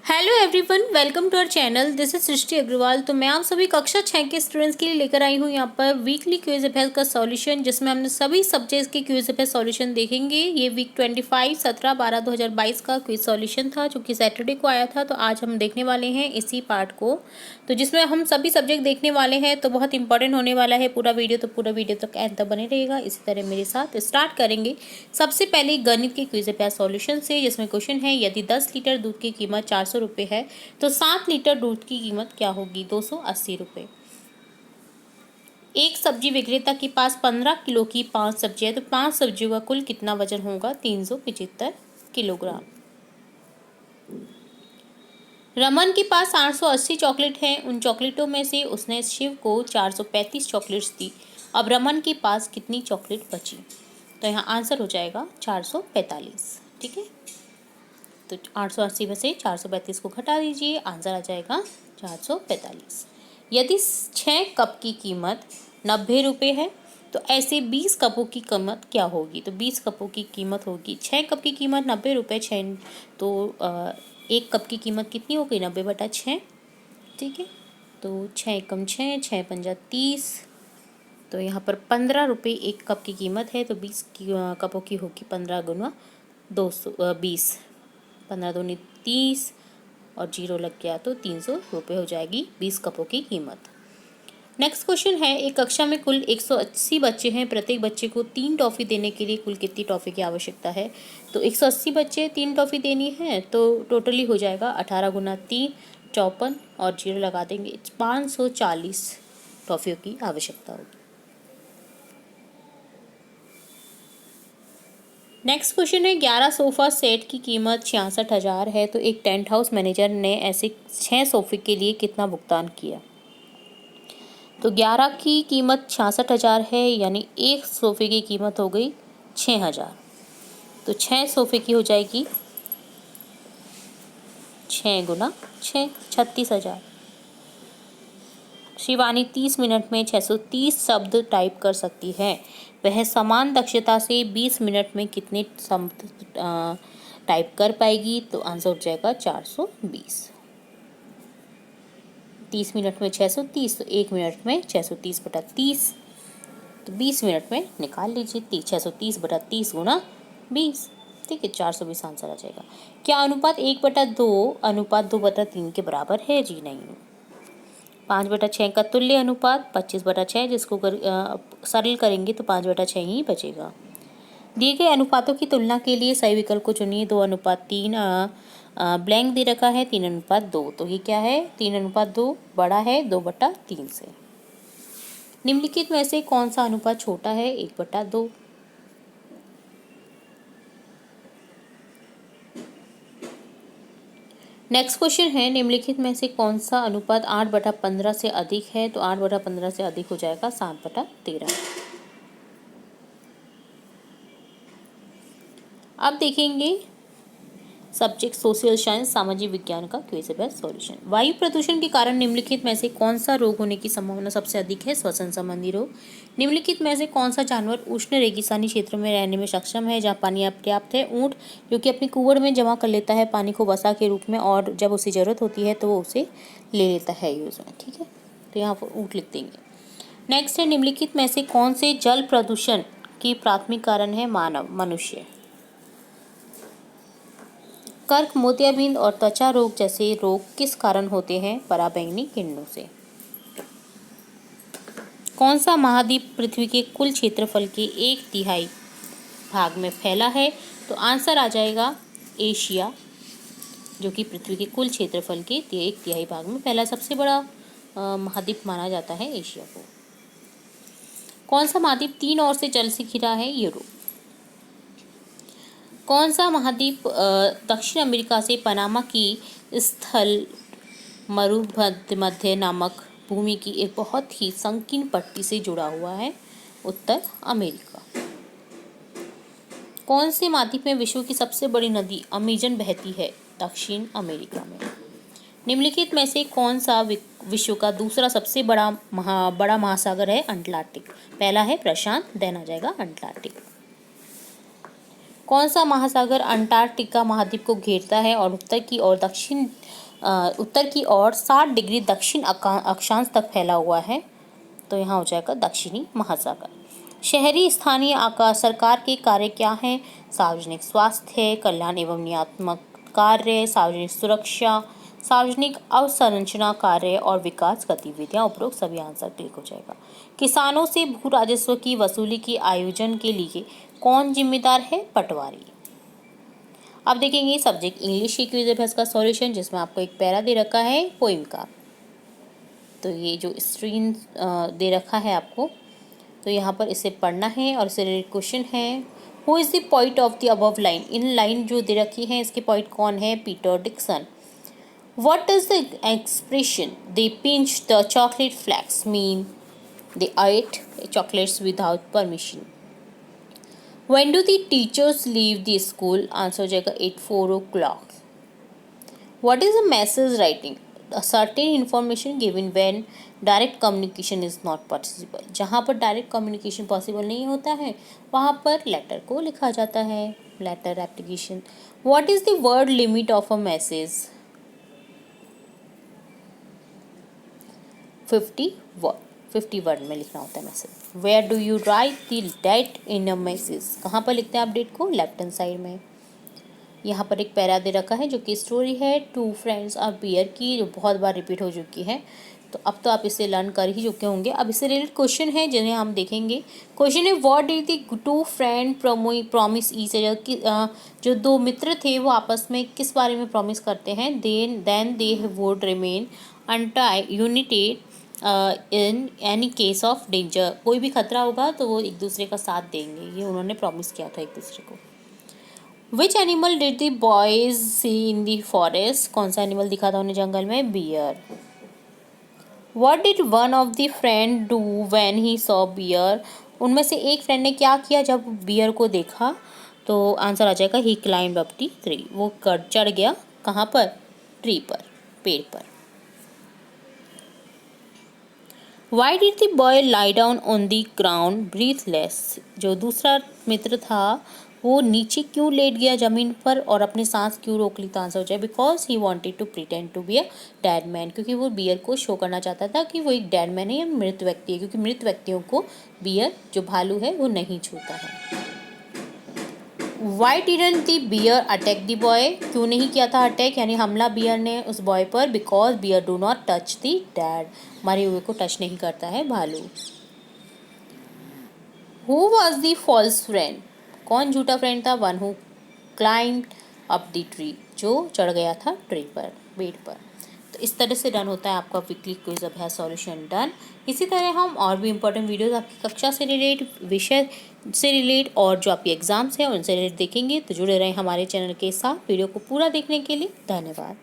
Hello everyone, welcome to our channel. This is Srishti Agarwal. तो मैं आप सभी कक्षा 6 के स्टूडेंट्स के लिए लेकर आई हूँ यहाँ पर वीकली क्विज अभ्यास का सॉल्यूशन, जिसमें हमने सभी सब्जेक्ट्स के क्विज अभ्यास सॉल्यूशन देखेंगे। ये वीक 25, 17, 12, 2022 का क्विज सॉल्यूशन था, जो कि सैटरडे को आया था। तो आज हम देखने वाले हैं इसी पार्ट को, तो जिसमें हम सभी सब्जेक्ट देखने वाले हैं। तो बहुत इंपॉर्टेंट होने वाला है पूरा वीडियो, तो पूरा वीडियो तक एंड तक बने रहेगा। इसी तरह मेरे साथ स्टार्ट करेंगे सबसे पहले गणित के क्विज अभ्यास सॉल्यूशन से, जिसमें क्वेश्चन है यदि 10 लीटर दूध की कीमत 400 रुपये है तो 7 लीटर दूध की कीमत क्या होगी? 280 रुपये। एक सब्जी विक्रेता के पास 15 किलो की 5 सब्जी है, तो 5 सब्जियों का कुल कितना वजन होगा? 375 किलोग्राम। रमन के पास 880 चॉकलेट हैं। उन चॉकलेटों में से उसने शिव को 435 चॉकलेट्स दी। अब रमन के पास कितनी चॉकलेट बची? तो यहाँ आंसर हो जाएगा 445। ठीक है, तो 880 में से 435 को घटा दीजिए, आंसर आ जाएगा 445। यदि 6 कप की कीमत 90 रुपये है तो ऐसे 20 कपों की कीमत क्या होगी? तो 20 कपों की कीमत होगी, 6 कप की कीमत 90 रुपये, 6 तो 1 कप की कीमत कितनी हो गई? 90/6। ठीक है, तो 6 एकम 6, 6 पंजा 30, तो यहाँ पर 15 रुपये 1 कप की कीमत है। तो 20 कपों की होगी 15 गुना 220, 15 दूनी 30 और जीरो लग गया तो 300 रुपये हो जाएगी 20 कपों की कीमत। नेक्स्ट क्वेश्चन है, एक कक्षा में कुल 180 बच्चे हैं। प्रत्येक बच्चे को 3 टॉफ़ी देने के लिए कुल कितनी टॉफ़ी की आवश्यकता है? तो 180 बच्चे 3 टॉफ़ी देनी है, तो टोटली हो जाएगा 18 गुना 3 54 और जीरो लगा देंगे, 540 टॉफ़ियों की आवश्यकता होगी। नेक्स्ट क्वेश्चन है, 11 सोफ़ा सेट की कीमत 66,000 है, तो एक टेंट हाउस मैनेजर ने ऐसे 6 सोफ़े के लिए कितना भुगतान किया? तो 11 की कीमत 66,000 है, यानी एक सोफ़े की कीमत हो गई 6,000, तो 6 सोफ़े की हो जाएगी 6 गुना 6 36,000। शिवानी 30 मिनट में 630 शब्द टाइप कर सकती है। वह समान दक्षता से 20 मिनट में कितने शब्द टाइप कर पाएगी? तो आंसर हो जाएगा 420। 30 मिनट में 630, तो 1 मिनट में 630/30, तो 20 मिनट में निकाल लीजिए 630/30 गुना 20। ठीक है, 420 आंसर आ जाएगा। क्या अनुपात 1/2 अनुपात 2/3 के बराबर है? जी नहीं। 5/6 का तुल्य अनुपात 25/6, जिसको सरल करेंगे तो 5/6 ही बचेगा। दिए गए अनुपातों की तुलना के लिए सही विकल्प को चुनिए। 2:3 ब्लैंक दे रखा है, 3:2, तो ये क्या है? 3:2 बड़ा है 2/3 से। निम्नलिखित में से कौन सा अनुपात छोटा है 1/2? नेक्स्ट क्वेश्चन है, निम्नलिखित में से कौन सा अनुपात 8/15 से अधिक है? तो 8/15 से अधिक हो जाएगा 7/13। अब देखेंगे सब्जेक्ट सोशल साइंस, सामाजिक विज्ञान का क्विज अभ्यास सॉल्यूशन। वायु प्रदूषण के कारण निम्नलिखित में से कौन सा रोग होने की संभावना सबसे अधिक है? श्वसन संबंधी रोग। निम्नलिखित में से कौन सा जानवर उष्ण रेगिस्तानी क्षेत्र में रहने में सक्षम है, जहाँ पानी अपर्याप्त है? ऊँट, जो कि अपनी कुएं में जमा कर लेता है पानी को वसा के रूप में, और जब उसे जरूरत होती है तो वो उसे ले लेता है यूज में। ठीक है, तो यहाँ पर ऊँट लिख देंगे। नेक्स्ट है, निम्नलिखित में से कौन से जल प्रदूषण की प्राथमिक कारण है? मनुष्य। कर्क, मोतियाबिंद और त्वचा रोग जैसे रोग किस कारण होते हैं? पराबैंगनी किरणों से। कौन सा महाद्वीप पृथ्वी के कुल क्षेत्रफल के 1/3 भाग में फैला है? तो आंसर आ जाएगा एशिया, जो कि पृथ्वी के कुल क्षेत्रफल के 1/3 भाग में फैला सबसे बड़ा महाद्वीप माना जाता है एशिया को। कौन सा महाद्वीप 3 ओर से जल से घिरा है? यूरोप। कौन सा महाद्वीप दक्षिण अमेरिका से पनामा की स्थल मरुमध्य नामक भूमि की एक बहुत ही संकीर्ण पट्टी से जुड़ा हुआ है? उत्तर अमेरिका। कौन से महाद्वीप में विश्व की सबसे बड़ी नदी अमेजन बहती है? दक्षिण अमेरिका में। निम्नलिखित में से कौन सा विश्व का दूसरा सबसे बड़ा महासागर है? अटलांटिक। पहला है प्रशांत, देन आ जाएगा अटलांटिक। कौन सा महासागर अंटार्कटिका महाद्वीप को घेरता है और उत्तर की ओर 60 डिग्री दक्षिण अक्षांश तक फैला हुआ है? तो यहाँ हो जाएगा दक्षिणी महासागर। शहरी स्थानीय आकाश सरकार के कार्य क्या हैं? सार्वजनिक स्वास्थ्य, कल्याण एवं नियामक कार्य, सार्वजनिक सुरक्षा, सार्वजनिक अवसंरचना कार्य और विकास गतिविधियां। उपरोक्त सभी आंसर क्लिक हो जाएगा। किसानों से भू राजस्व की वसूली की आयोजन के लिए कौन जिम्मेदार है? पटवारी। अब देखेंगे सब्जेक्ट इंग्लिश की क्विज अभ्यास का सॉल्यूशन, जिसमें आपको एक पैरा दे रखा है पोइम का। तो ये जो स्क्रीन दे रखा है आपको, तो यहाँ पर इसे पढ़ना है और इससे रिलेटेड क्वेश्चन है। Who is the poet of the above line? इन लाइन जो दे रखी है इसके पोइट कौन है? Peter Dixon. What does the expression "they pinched the chocolate flakes" mean? They ate chocolates without permission. When do the teachers leave the school? Answer हो जाएगा 4 o'clock. What is a message writing? A certain information given when direct communication is not possible. जहाँ पर direct communication possible नहीं होता है वहाँ पर letter को लिखा जाता है, letter application. What is the word limit of a message? 50 word में लिखना होता है message. Where do you write the date in a message? कहाँ पर लिखते हैं आप डेट को? लेफ्ट हैंड साइड में। यहाँ पर एक पैरा दे रखा है जो कि स्टोरी है 2 फ्रेंड्स और बियर की, जो बहुत बार रिपीट हो चुकी है। तो अब तो आप इसे लर्न कर ही चुके होंगे। अब इससे रिलेटेड क्वेश्चन है जिन्हें हम देखेंगे। क्वेश्चन है what did the 2 friend promise each other? जो 2 मित्र थे वो आपस में किस बारे में प्रॉमिस करते हैं? Then they would remain united in any case of danger. कोई भी खतरा होगा तो वो एक दूसरे का साथ देंगे, ये उन्होंने प्रॉमिस किया था एक दूसरे को। Which animal did the boys see in the forest? कौन सा एनिमल दिखा था उन्हें जंगल में? Bear. What did one of the friend do when he saw bear? उनमें से एक फ्रेंड ने क्या किया जब बियर को देखा? तो आंसर आ जाएगा ही क्लाइंब अप द ट्री। वो चढ़ गया कहाँ पर? ट्री पर, पेड़ पर। Why did the boy lie down on the ground breathless? जो दूसरा मित्र था वो नीचे क्यों लेट गया ज़मीन पर और अपनी सांस क्यों रोक ली? तो आंसर हो जाए because he wanted to pretend to be a dead man. क्योंकि वो बियर को शो करना चाहता था कि वो एक डेड मैन है या मृत व्यक्ति है, क्योंकि मृत व्यक्तियों को बियर जो भालू है वो नहीं छूता है। Why didn't the bear attack the boy? क्यों नहीं किया था अटैक यानी हमला बियर ने उस बॉय पर? Because bear do not touch the dead, मरे हुए को टच नहीं करता है भालू। Who was the false friend? कौन झूठा फ्रेंड था? One who climbed up the tree, जो चढ़ गया था ट्री पर, पेड़ पर। तो इस तरह से डन होता है आपका वीकली क्विज अभ्यास सॉल्यूशन डन। इसी तरह हम और भी इंपॉर्टेंट वीडियोस आपकी कक्षा से रिलेटेड, विषय से रिलेटेड और जो आपके एग्जाम्स हैं उनसे रिलेटेड देखेंगे। तो जुड़े रहें हमारे चैनल के साथ। वीडियो को पूरा देखने के लिए धन्यवाद।